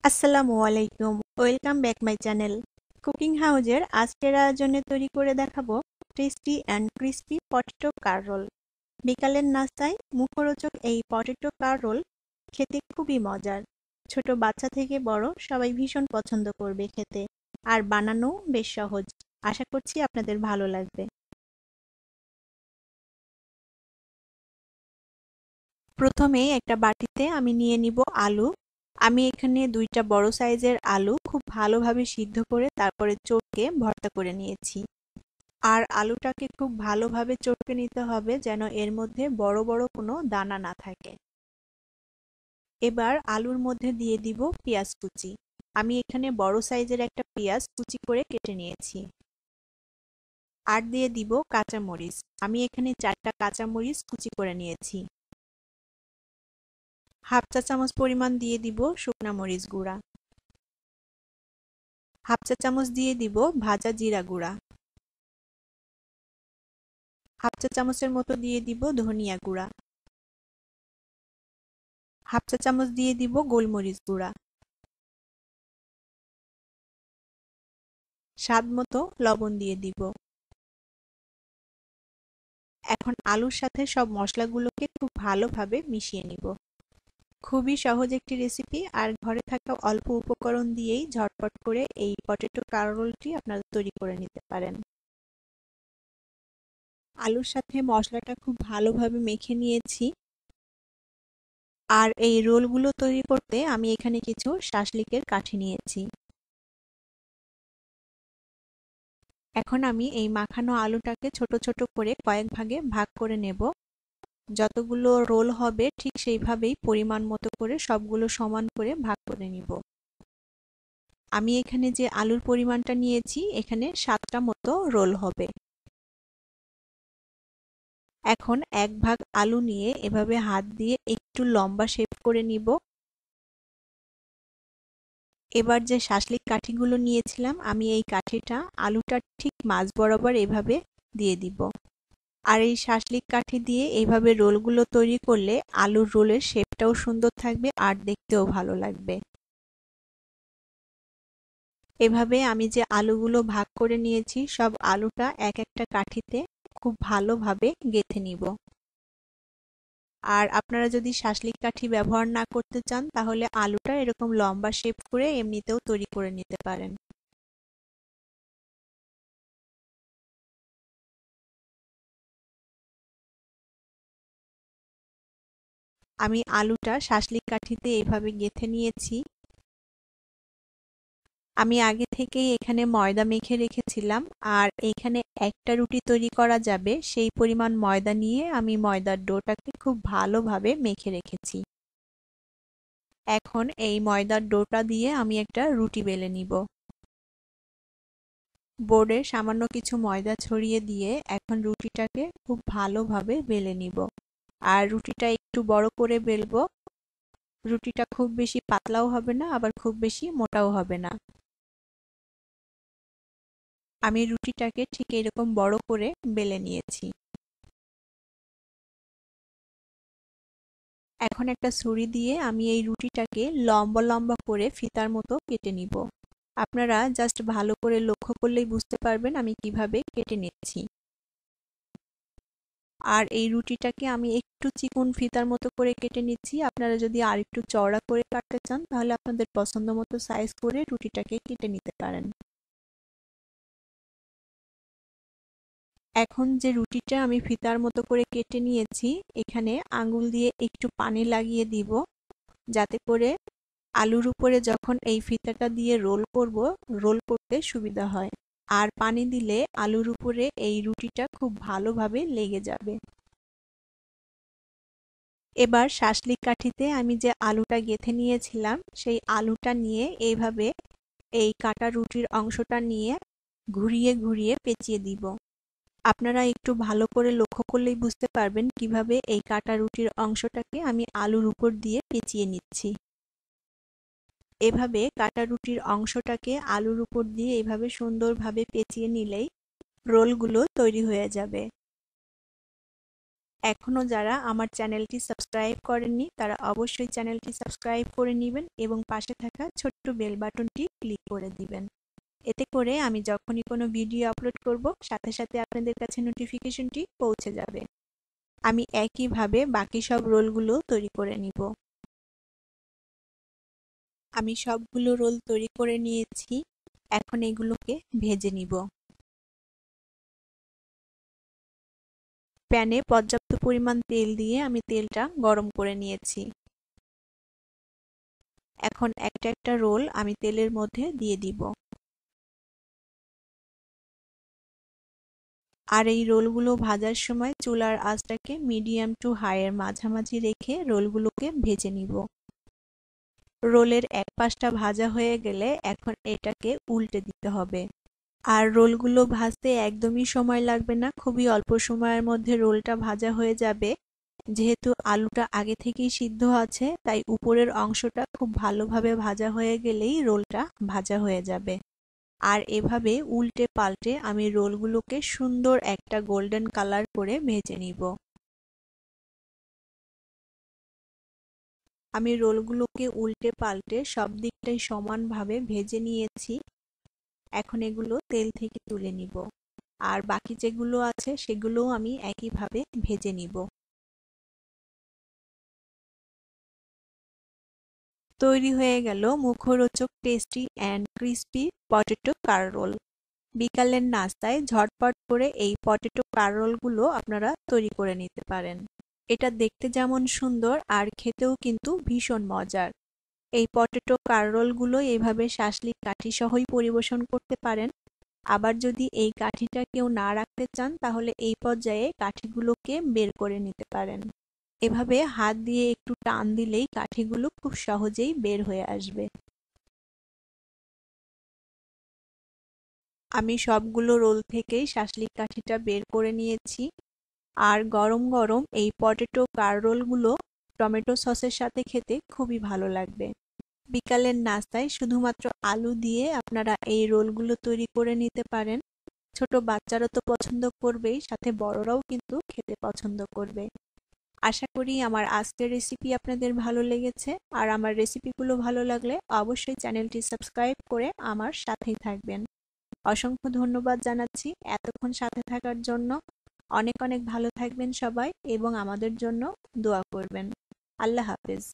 আসসালামু আলাইকুম, welcome back my channel. Cooking হাউজের আজকের আয়োজনে তৈরি করে দেখাবো টেস্টি অ্যান্ড ক্রিস্পি পটেটো কার রোল। বিকালের নাস্তায় মুখরোচক এই পটেটো কার রোল খেতে খুবই মজার। ছোট বাচ্চা থেকে বড় সবাই ভীষণ পছন্দ করবে খেতে, আর বানানো বেশ সহজ। আশা করছি আপনাদের ভালো লাগবে। প্রথমে একটা বাটিতে আমি নিয়ে নিব আলু। আমি এখানে ২টা বড় সাইজের আলু খুব ভালোভাবে সিদ্ধ করে তারপরে চটকে ভর্তা করে নিয়েছি। আর আলুটাকে খুব ভালোভাবে চটকে নিতে হবে যেন এর মধ্যে বড় বড় কোনো দানা না থাকে। এবার আলুর মধ্যে দিয়ে দিব পেঁয়াজ কুচি। আমি এখানে বড় সাইজের একটা পেঁয়াজ কুচি করে কেটে নিয়েছি। আর দিয়ে দিব কাঁচামরিচ। আমি এখানে ৪টা কাঁচামরিচ কুচি করে নিয়েছি। হাফ চা চামচ পরিমাণ দিয়ে দিব শুকনা মরিচ গুঁড়া। হাফ চা চামচ দিয়ে দিব ভাজা জিরা গুঁড়া। হাফ চা চামচের মতো দিয়ে দিব ধনিয়া গুঁড়া। হাফ চা চামচ দিয়ে দিব গোলমরিচ গুঁড়া। স্বাদ মতো লবণ দিয়ে দিব। এখন আলুর সাথে সব মশলাগুলোকে খুব ভালোভাবে মিশিয়ে নিব। খুবই সহজ একটি রেসিপি, আর ঘরে থাকা অল্প উপকরণ দিয়েই ঝটপট করে এই পটেটো কারোলটি আপনারা তৈরি করে নিতে পারেন। আলুর সাথে মশলাটা খুব ভালোভাবে মেখে নিয়েছি। আর এই রোলগুলো তৈরি করতে আমি এখানে কিছু শাসলিকের কাঠি নিয়েছি। এখন আমি এই মাখানো আলুটাকে ছোট ছোট করে কয়েক ভাগে ভাগ করে নেব। যতগুলো রোল হবে ঠিক সেইভাবেই পরিমাণ মতো করে সবগুলো সমান করে ভাগ করে নিব। আমি এখানে যে আলুর পরিমাণটা নিয়েছি এখানে 7টা মতো রোল হবে। এখন এক ভাগ আলু নিয়ে এভাবে হাত দিয়ে একটু লম্বা শেপ করে নিব। এবার যে শাসলিক কাঠিগুলো নিয়েছিলাম আমি এই কাঠিটা আলুটার ঠিক মাঝ বরাবর এভাবে দিয়ে দিব। আর এই শাসলিক কাঠি দিয়ে এইভাবে রোলগুলো তৈরি করলে আলুর রোলের শেপটাও সুন্দর থাকবে আর দেখতেও ভালো লাগবে। এভাবে আমি যে আলুগুলো ভাগ করে নিয়েছি সব আলুটা এক একটা কাঠিতে খুব ভালোভাবে গেঁথে নিব। আর আপনারা যদি শাসলিক কাঠি ব্যবহার না করতে চান তাহলে আলুটা এরকম লম্বা শেপ করে এমনিতেও তৈরি করে নিতে পারেন। আমি আলুটা শাসলিক কাঠিতে এভাবে গেঁথে নিয়েছি। আমি আগে থেকেই এখানে ময়দা মেখে রেখেছিলাম, আর এইখানে একটা রুটি তৈরি করা যাবে সেই পরিমাণ ময়দা নিয়ে আমি ময়দার ডোটাকে খুব ভালোভাবে মেখে রেখেছি। এখন এই ময়দার ডোটা দিয়ে আমি একটা রুটি বেলে নিব। বোর্ডে সামান্য কিছু ময়দা ছড়িয়ে দিয়ে এখন রুটিটাকে খুব ভালোভাবে বেলে নিব। আর রুটিটা একটু বড় করে বেলবো। রুটিটা খুব বেশি পাতলাও হবে না, আবার খুব বেশি মোটাও হবে না। আমি রুটিটাকে ঠিক এরকম বড় করে বেলে নিয়েছি। এখন একটা ছুরি দিয়ে আমি এই রুটিটাকে লম্বা লম্বা করে ফিতার মতো কেটে নিব। আপনারা জাস্ট ভালো করে লক্ষ্য করলেই বুঝতে পারবেন আমি কিভাবে কেটে নিচ্ছি। আর এই রুটিটাকে আমি একটু চিকন ফিতার মতো করে কেটে নিচ্ছি। আপনারা যদি আর একটু চওড়া করে কাটতে চান তাহলে আপনাদের পছন্দ মতো সাইজ করে রুটিটাকে কেটে নিতে পারেন। এখন যে রুটিটা আমি ফিতার মতো করে কেটে নিয়েছি এখানে আঙ্গুল দিয়ে একটু পানি লাগিয়ে দিব, যাতে করে আলুর উপরে যখন এই ফিতাটা দিয়ে রোল করব, রোল করতে সুবিধা হয়। আর পানি দিলে আলুর উপরে এই রুটিটা খুব ভালোভাবে লেগে যাবে। এবার শাসলিক কাঠিতে আমি যে আলুটা গেঁথে নিয়েছিলাম সেই আলুটা নিয়ে এইভাবে এই কাটা রুটির অংশটা নিয়ে ঘুরিয়ে ঘুরিয়ে পেঁচিয়ে দিব। আপনারা একটু ভালো করে লক্ষ্য করলেই বুঝতে পারবেন কিভাবে এই কাটা রুটির অংশটাকে আমি আলুর উপর দিয়ে পেঁচিয়ে নিচ্ছি। এভাবে কাটা রুটির অংশটাকে আলুর উপর দিয়ে এভাবে সুন্দরভাবে পেঁচিয়ে নিলেই রোলগুলো তৈরি হয়ে যাবে। এখনো যারা আমার চ্যানেলটি সাবস্ক্রাইব করেননি তারা অবশ্যই চ্যানেলটি সাবস্ক্রাইব করে নেবেন এবং পাশে থাকা ছোট্ট বেল বাটনটি ক্লিক করে দিবেন। এতে করে আমি যখনই কোনো ভিডিও আপলোড করব সাথে সাথে আপনাদের কাছে নোটিফিকেশনটি পৌঁছে যাবে। আমি একইভাবে বাকি সব রোলগুলো তৈরি করে নিব। আমি সবগুলো রোল তৈরি করে নিয়েছি, এখন এগুলোকে ভেজে নিব। প্যানে পর্যাপ্ত পরিমাণ তেল দিয়ে আমি তেলটা গরম করে নিয়েছি। এখন একটা একটা রোল আমি তেলের মধ্যে দিয়ে দিব। আর এই রোলগুলো ভাজার সময় চুলার আঁচটাকে মিডিয়াম টু হাই এর মাঝামাঝি রেখে রোলগুলোকে ভেজে নিব। রোলের এক পাশটা ভাজা হয়ে গেলে এখন এটাকে উল্টে দিতে হবে। আর রোলগুলো ভাজতে একদমই সময় লাগবে না, খুবই অল্প সময়ের মধ্যে রোলটা ভাজা হয়ে যাবে। যেহেতু আলুটা আগে থেকেই সিদ্ধ আছে তাই উপরের অংশটা খুব ভালোভাবে ভাজা হয়ে গেলেই রোলটা ভাজা হয়ে যাবে। আর এভাবে উল্টে পাল্টে আমি রোলগুলোকে সুন্দর একটা গোল্ডেন কালার করে ভেজে নিব। আমি রোলগুলোকে উল্টে পাল্টে সব দিকটাই সমানভাবে ভেজে নিয়েছি। এখন এগুলো তেল থেকে তুলে নিব। আর বাকি যেগুলো আছে সেগুলোও আমি একইভাবে ভেজে নিব। তৈরি হয়ে গেল মুখরোচক টেস্টি অ্যান্ড ক্রিস্পি পটেটো কাররোল। বিকালের নাস্তায় ঝটপট করে এই পটেটো কাররোলগুলো আপনারা তৈরি করে নিতে পারেন। এটা দেখতে যেমন সুন্দর আর খেতেও কিন্তু ভীষণ মজার। এই পটেটো কাররোলগুলো এভাবে শাঁসলিক কাঠি সহই পরিবেশন করতে পারেন। আবার যদি এই কাঠিটা কেউ না রাখতে চান তাহলে এই পর্যায়ে কাঠিগুলোকে বের করে নিতে পারেন। এভাবে হাত দিয়ে একটু টান দিলেই কাঠিগুলো খুব সহজেই বের হয়ে আসবে। আমি সবগুলো রোল থেকেই শাঁসলিক কাঠিটা বের করে নিয়েছি। আর গরম গরম এই পটেটো কাররোলগুলো টমেটো সসের সাথে খেতে খুবই ভালো লাগবে। বিকালের নাস্তায় শুধুমাত্র আলু দিয়ে আপনারা এই রোলগুলো তৈরি করে নিতে পারেন। ছোট বাচ্চারা তো পছন্দ করবেই, সাথে বড়রাও কিন্তু খেতে পছন্দ করবে। আশা করি আমার আজকের রেসিপি আপনাদের ভালো লেগেছে। আর আমার রেসিপিগুলো ভালো লাগলে অবশ্যই চ্যানেলটি সাবস্ক্রাইব করে আমার সাথেই থাকবেন। অসংখ্য ধন্যবাদ জানাচ্ছি এতক্ষণ সাথে থাকার জন্য। অনেক অনেক ভালো থাকবেন সবাই এবং আমাদের জন্য দোয়া করবেন। আল্লাহ হাফেজ।